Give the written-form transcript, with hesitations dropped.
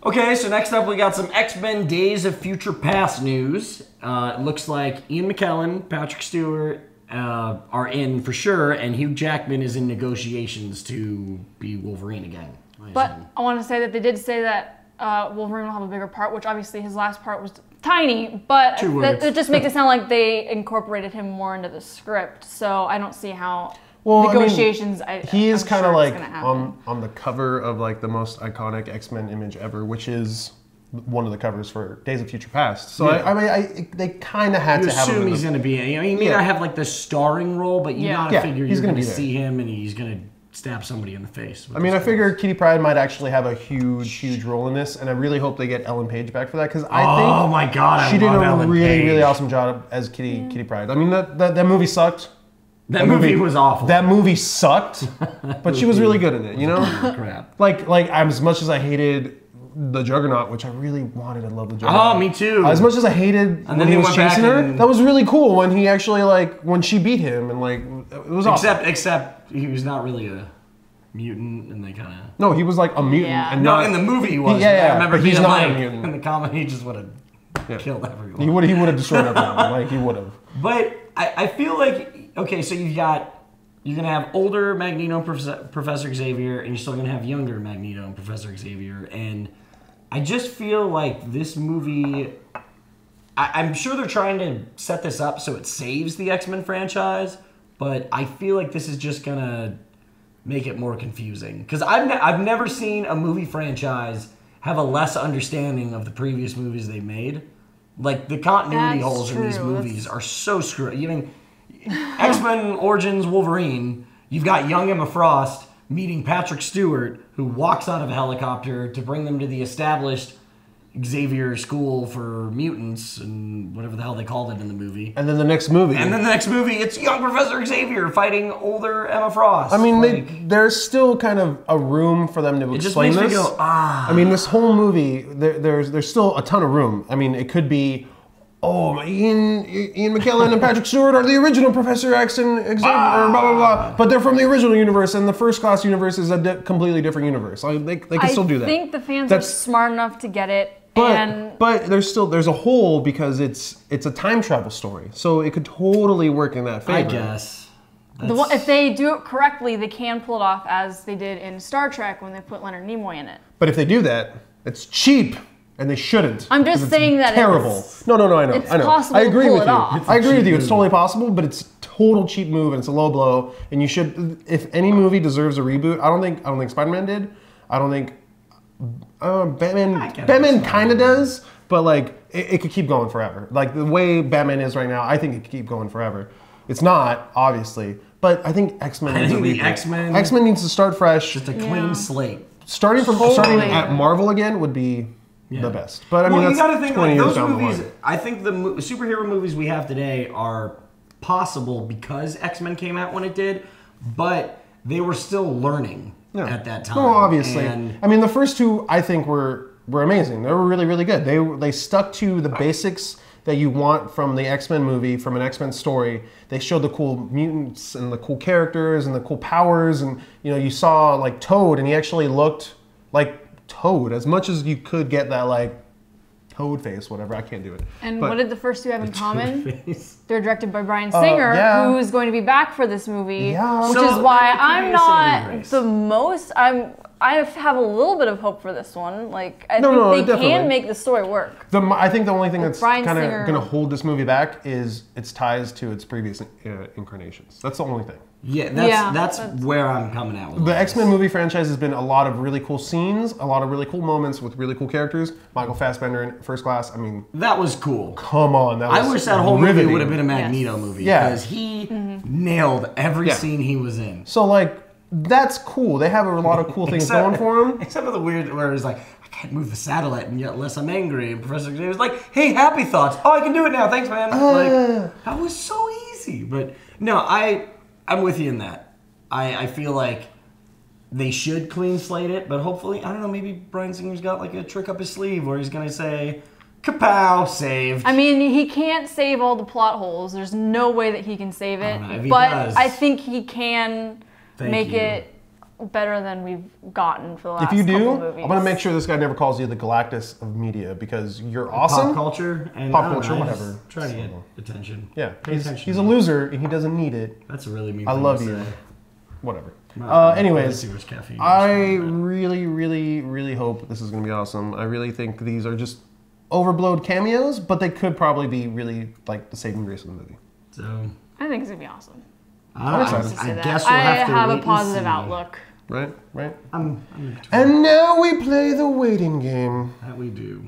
Okay, so next up we got some X-Men Days of Future Past news. It looks like Ian McKellen, Patrick Stewart are in for sure, and Hugh Jackman is in negotiations to be Wolverine again. But I want to say that they did say that Wolverine will have a bigger part, which obviously his last part was tiny, but it just makes it sound like they incorporated him more into the script. So I don't see how negotiations. He is kind of like on the cover of like the most iconic X-Men image ever, which is one of the covers for Days of Future Past. So they kind of had to have him. You assume he's going to be. He may not have like the starring role, but you gotta figure you're going to see him and he's going to stab somebody in the face. I mean, I figure Kitty Pryde might actually have a huge role in this, and I really hope they get Ellen Page back for that, because I think my God, she did a really awesome job as Kitty Pryde. I mean, that movie sucked. That movie was awful. That movie sucked, but she was really good in it, you know? Crap. Like as much as I hated the Juggernaut, which I really wanted to love the Juggernaut. Oh, me too. As much as I hated when he was chasing her, that was really cool when he actually when she beat him, and it was awesome. Except he was not really a mutant, and they kind of... No, he was like a mutant. Yeah. And no, in the movie he was. Yeah, I remember but he's not a mutant. In the comic, he just would have killed everyone. He would have destroyed everyone. Like, he would have. But I feel like, okay, so you're going to have older Magneto and Professor Xavier, and you're still going to have younger Magneto and Professor Xavier, and I just feel like this movie... I'm sure they're trying to set this up so it saves the X-Men franchise, but I feel like this is just going to make it more confusing. Because I've never seen a movie franchise have a less understanding of the previous movies they made. Like, the continuity holes in these movies are so screwed. You mean, X-Men Origins Wolverine, you've got young Emma Frost meeting Patrick Stewart, who walks out of a helicopter to bring them to the established Xavier School for Mutants, and whatever the hell they called it in the movie. And then the next movie. It's young Professor Xavier fighting older Emma Frost. I mean, there's still kind of a room for them to explain this. It just makes me go, I mean, this whole movie, there's still a ton of room. I mean, it could be, Ian McKellen and Patrick Stewart are the original Professor X and Xavier, blah, blah, blah. But they're from the original universe, and the First Class universe is a completely different universe. Like, they can still do that. I think the fans are smart enough to get it. But there's a hole, because it's a time travel story, so it could totally work in that favor. I guess. If they do it correctly, they can pull it off as they did in Star Trek when they put Leonard Nimoy in it. But if they do that, it's cheap, and they shouldn't. I'm just saying that terrible. No, I know. It's possible to pull it off. I agree with you. It's totally possible, but it's a total cheap move, and it's a low blow. And you should, if any movie deserves a reboot, I don't think Spider-Man did. I don't think. Batman kind of does, but like it could keep going forever. Like the way Batman is right now, I think it could keep going forever. It's not, obviously, but I think X-Men needs a reboot. X-Men needs to start fresh. Just a clean slate. Starting at Marvel again would be the best. But I mean, you gotta think, 20 like, years those down movies. the line. I think the superhero movies we have today are possible because X-Men came out when it did, but they were still learning. At that time. No, obviously. I mean, the first two, I think, were amazing. They were really, really good. They stuck to the basics that you want from the X-Men movie, from an X-Men story. They showed the cool mutants and the cool characters and the cool powers. And, you saw, like, Toad, and he actually looked like Toad. As much as you could get that, like, Toad face, whatever. I can't do it. And what did the first two have in common? They're directed by Bryan Singer, who is going to be back for this movie, which is why I'm not the most. I have a little bit of hope for this one. Like, I think they can make the story work. I think the only thing that's kind of Singer going to hold this movie back is its ties to its previous incarnations. That's the only thing. Yeah, that's where I'm coming at with the X-Men movie franchise has been a lot of really cool scenes, a lot of really cool moments with really cool characters. Michael Fassbender in First Class, I mean... That was cool. Come on, that was I wish that whole movie would have been a Magneto movie. Because he nailed every scene he was in. So, like, that's cool. They have a lot of cool things going for him. Except for the weird where it's like, I can't move the satellite and yet unless I'm angry. And Professor Xavier's like, hey, happy thoughts. Oh, I can do it now. Thanks, man. That was so easy. But no, I'm with you in that. I feel like they should clean slate it, but hopefully, I don't know, maybe Bryan Singer's got like a trick up his sleeve where he's going to say, kapow, saved. I mean, he can't save all the plot holes. There's no way that he can save it. But I think he can make it better than we've gotten for the last If you do, couple movies. I'm gonna make sure this guy never calls you the Galactus of media because you're awesome. Pop culture and whatever. Try to get attention. Yeah, Pay attention. he's a loser and he doesn't need it. That's a really mean. I thing love to you. say. Whatever. Anyways, I really, really, really hope this is gonna be awesome. I really think these are just overblown cameos, but they could probably be really like the saving grace of the movie. So I think it's gonna be awesome. I guess we'll have to have a wait positive and see. outlook. Right. I'm And now we play the waiting game. That we do.